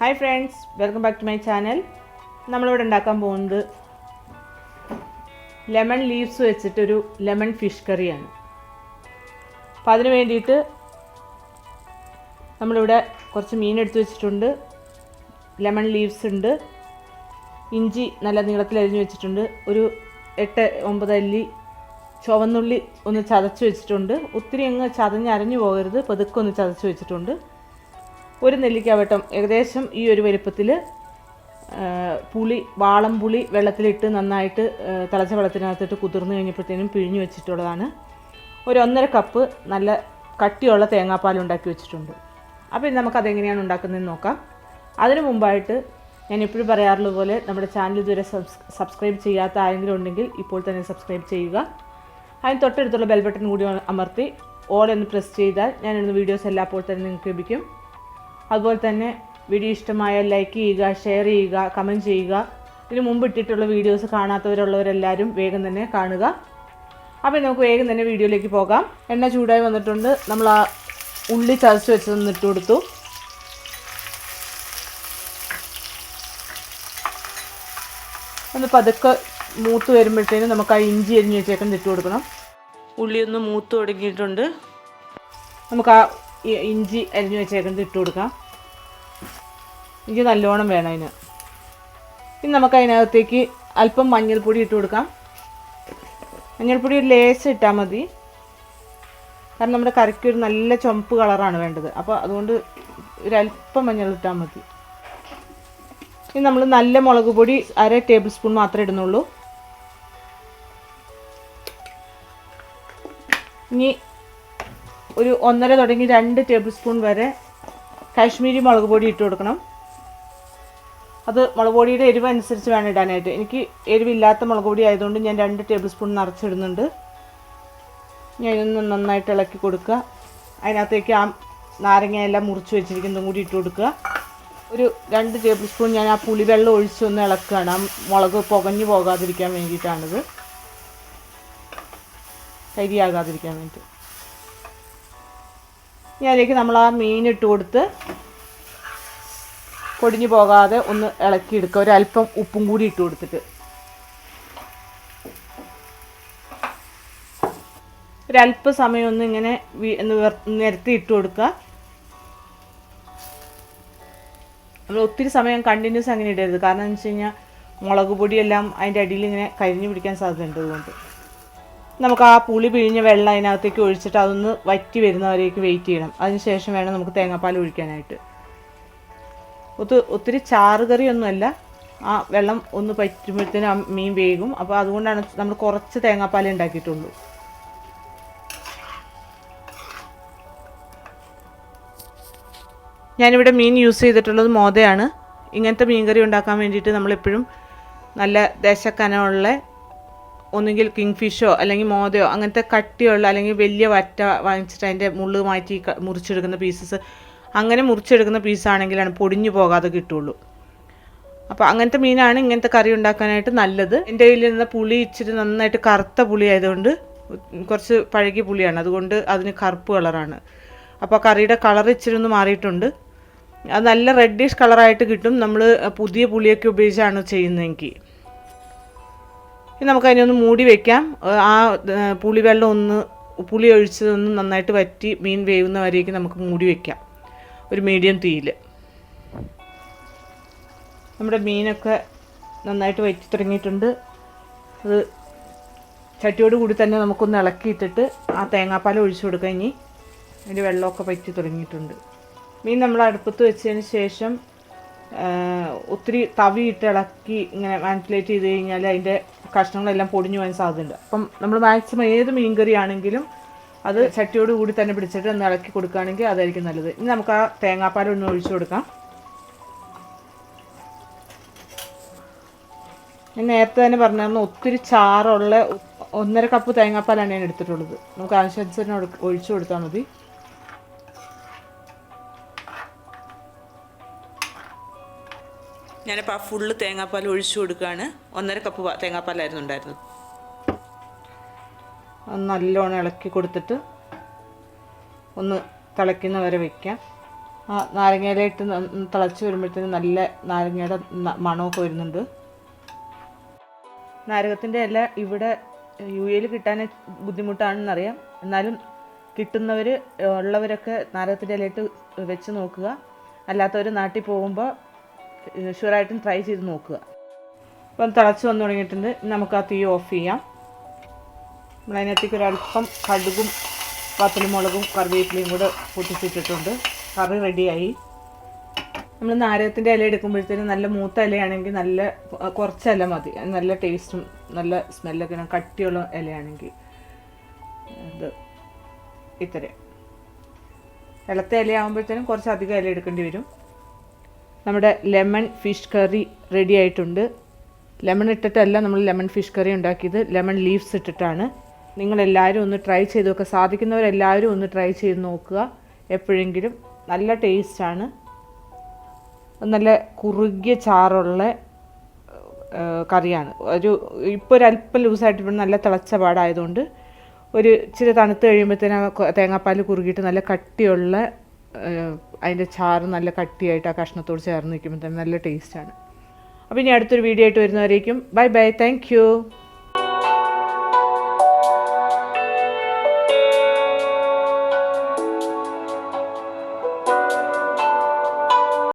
Hi friends, welcome back to my channel. നമ്മളിവിടെ ഉണ്ടാക്കാൻ പോകുന്നത് ലെമൺ ലീവ്സ് വെച്ചിട്ടൊരു ലെമൺ ഫിഷ് കറിയാണ്. അപ്പോൾ അതിന് വേണ്ടിയിട്ട് നമ്മളിവിടെ കുറച്ച് മീൻ എടുത്ത് വെച്ചിട്ടുണ്ട്, ലെമൺ ലീവ്സ് ഉണ്ട്, ഇഞ്ചി നല്ല നീളത്തിൽ അരിഞ്ഞ് വെച്ചിട്ടുണ്ട്, ഒരു 8-9 അല്ലി ചുവന്നുള്ളി ഒന്ന് ചതച്ച് വെച്ചിട്ടുണ്ട്. ഒത്തിരി അങ്ങ് ചതഞ്ഞരഞ്ഞു പോകരുത്, പതുക്കെ ഒന്ന് ചതച്ച് വെച്ചിട്ടുണ്ട്. ഒരു നെല്ലിക്കാവട്ടം ഏകദേശം ഈ ഒരു വലുപ്പത്തിൽ പുളി, വാളം പുളി വെള്ളത്തിലിട്ട് നന്നായിട്ട് തിളച്ച വെള്ളത്തിനകത്തിട്ട് കുതിർന്ന് കഴിഞ്ഞപ്പോഴത്തേനും പിഴിഞ്ഞ് വെച്ചിട്ടുള്ളതാണ്. ഒരു 1.5 കപ്പ് നല്ല കട്ടിയുള്ള തേങ്ങാപ്പാൽ ഉണ്ടാക്കി വെച്ചിട്ടുണ്ട്. അപ്പോൾ ഇനി നമുക്കതെങ്ങനെയാണ് ഉണ്ടാക്കുന്നതെന്ന് നോക്കാം. അതിനു മുമ്പായിട്ട് ഞാൻ എപ്പോഴും പറയാറുള്ളത് പോലെ നമ്മുടെ ചാനൽ ഇതുവരെ സബ്സ്ക്രൈബ് ചെയ്യാത്ത ആരെങ്കിലും ഉണ്ടെങ്കിൽ ഇപ്പോൾ തന്നെ സബ്സ്ക്രൈബ് ചെയ്യുക. അതിന് തൊട്ടടുത്തുള്ള ബെൽ ബട്ടൺ കൂടി അമർത്തി ഓൾ എന്ന് പ്രസ് ചെയ്താൽ ഞാനിടുന്ന വീഡിയോസ് എല്ലാം അപ്പോൾ തന്നെ നിങ്ങൾക്ക് ലഭിക്കും. അതുപോലെ തന്നെ വീഡിയോ ഇഷ്ടമായാൽ ലൈക്ക് ചെയ്യുക, ഷെയർ ചെയ്യുക, കമൻറ്റ് ചെയ്യുക. ഇതിന് മുമ്പ് ഇട്ടിട്ടുള്ള വീഡിയോസ് കാണാത്തവരുള്ളവരെല്ലാവരും വേഗം തന്നെ കാണുക. അപ്പോൾ നമുക്ക് വേഗം തന്നെ വീഡിയോയിലേക്ക് പോകാം. എണ്ണ ചൂടായി വന്നിട്ടുണ്ട്. നമ്മൾ ആ ഉള്ളി ചതച്ച് വെച്ചതൊന്ന് ഇട്ട് കൊടുത്തു. ഒന്ന് പതുക്കെ മൂത്ത് വരുമ്പോഴത്തേനും നമുക്ക് ആ ഇഞ്ചി അരിഞ്ഞ് വെച്ചേക്കൊണ്ട് ഇട്ട് കൊടുക്കണം. ഉള്ളി ഒന്ന് മൂത്ത് തുടങ്ങിയിട്ടുണ്ട്. നമുക്ക് ആ ഇഞ്ചി അരിഞ്ഞ് വെച്ചേക്കൊണ്ട് ഇട്ട് കൊടുക്കാം. ഇഞ്ചി നല്ലോണം വേണം അതിന്. ഇനി നമുക്ക് അതിനകത്തേക്ക് അല്പം മഞ്ഞൾപ്പൊടി ഇട്ട് കൊടുക്കാം. മഞ്ഞൾപ്പൊടി ഒരു ലേശം ഇട്ടാൽ മതി, കാരണം നമ്മുടെ കറിക്ക് ഒരു നല്ല ചുവപ്പ് കളറാണ് വേണ്ടത്. അപ്പോൾ അതുകൊണ്ട് ഒരല്പം മഞ്ഞൾ ഇട്ടാൽ മതി. ഇനി നമ്മൾ നല്ല മുളക് പൊടി 1/2 ടേബിൾ സ്പൂൺ മാത്രമേ ഇടുന്നുള്ളൂ. ഇനി ഒരു 1.5 തുടങ്ങി 2 ടേബിൾ സ്പൂൺ വരെ കാശ്മീരി മുളക് പൊടി ഇട്ട് കൊടുക്കണം. അത് മുളക് പൊടിയുടെ എരിവ് അനുസരിച്ച് വേണം ഇടാനായിട്ട്. എനിക്ക് എരിവില്ലാത്ത മുളക് പൊടി ആയതുകൊണ്ട് ഞാൻ 2 ടേബിൾ സ്പൂൺ നിറച്ചിടുന്നുണ്ട്. ഞാൻ ഇതൊന്ന് നന്നായിട്ട് ഇളക്കി കൊടുക്കുക. അതിനകത്തേക്ക് ആ നാരങ്ങയെല്ലാം മുറിച്ച് വെച്ചിരിക്കുന്നതും കൂടി ഇട്ട് കൊടുക്കുക. ഒരു 2 ടേബിൾ സ്പൂൺ ഞാൻ ആ പുളിവെള്ളം ഒഴിച്ചൊന്ന് ഇളക്കുകയാണ്. ആ മുളക് പുകഞ്ഞു പോകാതിരിക്കാൻ വേണ്ടിയിട്ടാണിത്, കരിയാകാതിരിക്കാൻ വേണ്ടി. ഇനി അതിലേക്ക് നമ്മൾ ആ മീൻ ഇട്ട് കൊടുത്ത് പൊടിഞ്ഞു പോകാതെ ഒന്ന് ഇളക്കിയെടുക്കുക. ഒരല്പം ഉപ്പും കൂടി ഇട്ട് കൊടുത്തിട്ട് ഒരല്പ സമയം ഒന്ന് ഇങ്ങനെ നിരത്തി ഇട്ട് കൊടുക്കുക. നമ്മൾ ഒത്തിരി സമയം കണ്ടിന്യൂസ് അങ്ങനെ ഇടരുത്, കാരണം എന്ന് വെച്ച് കഴിഞ്ഞാൽ മുളക് പൊടിയെല്ലാം അതിൻ്റെ അടിയിൽ ഇങ്ങനെ കരിഞ്ഞു പിടിക്കാൻ സാധ്യതയുണ്ട്. അതുകൊണ്ട് നമുക്ക് ആ പുളി പിഴിഞ്ഞ വെള്ളം അതിനകത്തേക്ക് ഒഴിച്ചിട്ട് അതൊന്ന് വറ്റി വരുന്നവരേക്ക് വെയിറ്റ് ചെയ്യണം. അതിന് ശേഷം വേണം നമുക്ക് തേങ്ങാപ്പാൽ ഒഴിക്കാനായിട്ട്. ഒത്തിരി ചാറ് കറിയൊന്നുമല്ല, ആ വെള്ളം ഒന്ന് പറ്റുമ്പോഴത്തേനും ആ മീൻ വേകും. അപ്പോൾ അതുകൊണ്ടാണ് നമ്മൾ കുറച്ച് തേങ്ങാപ്പാൽ ഉണ്ടാക്കിയിട്ടുള്ളൂ. ഞാനിവിടെ മീൻ യൂസ് ചെയ്തിട്ടുള്ളത് മോദയാണ്. ഇങ്ങനത്തെ മീൻ കറി ഉണ്ടാക്കാൻ വേണ്ടിയിട്ട് നമ്മളെപ്പോഴും നല്ല ദേശക്കനമുള്ള ഒന്നുകിൽ കിങ് ഫിഷോ അല്ലെങ്കിൽ മോദയോ അങ്ങനത്തെ കട്ടിയുള്ള അല്ലെങ്കിൽ വലിയ വറ്റ വാങ്ങിച്ചിട്ട് അതിൻ്റെ മുള്ള് മാറ്റി മുറിച്ചെടുക്കുന്ന പീസസ്, അങ്ങനെ മുറിച്ചെടുക്കുന്ന പീസാണെങ്കിലാണ് പൊടിഞ്ഞു പോകാതെ കിട്ടുള്ളൂ. അപ്പോൾ അങ്ങനത്തെ മീനാണ് ഇങ്ങനത്തെ കറി ഉണ്ടാക്കാനായിട്ട് നല്ലത്. എൻ്റെ കയ്യിൽ നിന്ന് പുളി ഇച്ചിരി നന്നായിട്ട് കറുത്ത പുളി ആയതുകൊണ്ട്, കുറച്ച് പഴകിയ പുളിയാണ്, അതുകൊണ്ട് അതിന് കറുപ്പ് കളറാണ്. അപ്പോൾ കറിയുടെ കളർ ഇച്ചിരി ഒന്ന് മാറിയിട്ടുണ്ട്. അത് നല്ല റെഡിഷ് കളറായിട്ട് കിട്ടും നമ്മൾ പുതിയ പുളിയൊക്കെ ഉപയോഗിച്ചാണ് ചെയ്യുന്നതെങ്കിൽ. ഇനി നമുക്കതിനൊന്ന് മൂടി വയ്ക്കാം. ആ പുളിവെള്ളം പുളി ഒഴിച്ചതൊന്ന് നന്നായിട്ട് വറ്റി മീൻ വേവുന്ന വരേക്ക് നമുക്ക് മൂടി വയ്ക്കാം ഒരു മീഡിയം തീയിൽ. നമ്മുടെ മീനൊക്കെ നന്നായിട്ട് വറ്റി തുടങ്ങിയിട്ടുണ്ട്. അത് ചട്ടിയോട് കൂടി തന്നെ നമുക്കൊന്ന് ഇളക്കിയിട്ടിട്ട് ആ തേങ്ങാപ്പാൽ ഒഴിച്ചു കൊടുക്കാം. ഇനി അതിൻ്റെ വെള്ളമൊക്കെ വറ്റി തുടങ്ങിയിട്ടുണ്ട്. മീൻ നമ്മൾ അടുപ്പത്ത് വെച്ചതിന് ശേഷം ഒത്തിരി തവിയിട്ട് ഇളക്കി ഇങ്ങനെ മാനിപ്പുലേറ്റ് ചെയ്ത് കഴിഞ്ഞാൽ അതിൻ്റെ കഷ്ണങ്ങളെല്ലാം പൊടിഞ്ഞു പോകാൻ സാധ്യതയുണ്ട്. അപ്പം നമ്മൾ മാക്സിമം ഏത് മീൻ കറി ആണെങ്കിലും അത് ചട്ടിയോട് കൂടി തന്നെ പിടിച്ചിട്ട് ഒന്ന് ഇളക്കി കൊടുക്കുകയാണെങ്കിൽ അതായിരിക്കും നല്ലത്. ഇനി നമുക്ക് ആ തേങ്ങാപ്പാൽ ഒന്ന് ഒഴിച്ചു കൊടുക്കാം. ഞാൻ നേരത്തെ തന്നെ പറഞ്ഞായിരുന്നു, ഒത്തിരി ചാറുള്ള 1.5 കപ്പ് തേങ്ങാപ്പാലാണ് ഞാൻ എടുത്തിട്ടുള്ളത്. നമുക്ക് ആവശ്യാനുസരണം ഒഴിച്ചു കൊടുത്താൽ മതി. ഞാനിപ്പോൾ ആ ഫുള്ള് തേങ്ങാപ്പാൽ ഒഴിച്ചു കൊടുക്കുകയാണ്. 1.5 കപ്പ് തേങ്ങാപ്പാലായിരുന്നു ഉണ്ടായിരുന്നത്. നല്ലോണം ഇളക്കി കൊടുത്തിട്ട് ഒന്ന് തിളയ്ക്കുന്ന വരെ വയ്ക്കാം. ആ നാരങ്ങയിലിട്ട് തിളച്ച് വരുമ്പോഴത്തേനും നല്ല നാരങ്ങയുടെ മണമൊക്കെ വരുന്നുണ്ട്. നാരകത്തിൻ്റെ ഇല ഇവിടെ UAE കിട്ടാൻ ബുദ്ധിമുട്ടാണെന്നറിയാം. എന്നാലും കിട്ടുന്നവർ ഉള്ളവരൊക്കെ നാരകത്തിൻ്റെ ഇലയിട്ട് വെച്ച് നോക്കുക. അല്ലാത്തവർ നാട്ടിൽ പോകുമ്പോൾ ഷുവറായിട്ടും ട്രൈ ചെയ്ത് നോക്കുക. അപ്പം തിളച്ച് വന്നു തുടങ്ങിയിട്ടുണ്ട്. നമുക്ക് ആ തീ ഓഫ് ചെയ്യാം. നമ്മളതിനകത്തേക്ക് ഒരല്പം കടുകും വത്തലുമുളകും കറിവേപ്പിലയും കൂടെ പൊട്ടിച്ചിട്ടിട്ടുണ്ട്. കറി റെഡിയായി. നമ്മൾ നാരകത്തിൻ്റെ ഇല എടുക്കുമ്പോഴത്തേനും നല്ല മൂത്ത ഇലയാണെങ്കിൽ നല്ല കുറച്ച് ഇല മതി. നല്ല ടേസ്റ്റും നല്ല സ്മെല്ലൊക്കെ കട്ടിയുള്ള ഇലയാണെങ്കിൽ ഇത് ഇത്രയും. ഇളത്ത ഇലയാകുമ്പോഴത്തേനും കുറച്ചധികം ഇല എടുക്കേണ്ടി വരും. നമ്മുടെ ലെമൺ ഫിഷ് കറി റെഡി ആയിട്ടുണ്ട്. ലെമൺ ഇട്ടിട്ടല്ല നമ്മൾ ലെമൺ ഫിഷ് കറി ഉണ്ടാക്കിയത്, ലെമൺ ലീവ്സ് ഇട്ടിട്ടാണ്. നിങ്ങളെല്ലാവരും ഒന്ന് ട്രൈ ചെയ്ത് നോക്കുക. സാധിക്കുന്നവരെല്ലാവരും ഒന്ന് ട്രൈ ചെയ്ത് നോക്കുക. എപ്പോഴെങ്കിലും നല്ല ടേസ്റ്റാണ്. നല്ല കുറുകിയ ചാറുള്ള കറിയാണ്. ഇപ്പോൾ ഒരല്പം ലൂസായിട്ട് ഇവിടെ നല്ല തിളച്ച പാടായതുകൊണ്ട് ഒരു ഇച്ചിരി തണുത്ത് കഴിയുമ്പോഴത്തേനും തേങ്ങാപ്പാൽ കുറുകിയിട്ട് നല്ല കട്ടിയുള്ള അതിൻ്റെ ചാറ് നല്ല കട്ടിയായിട്ട് ആ കഷ്ണത്തോട് ചേർന്ന് നിൽക്കുമ്പോഴത്തേനും നല്ല ടേസ്റ്റാണ്. അപ്പോൾ ഇനി അടുത്തൊരു വീഡിയോ ആയിട്ട് വരുന്നവരേക്കും ബൈ ബൈ. Thank you.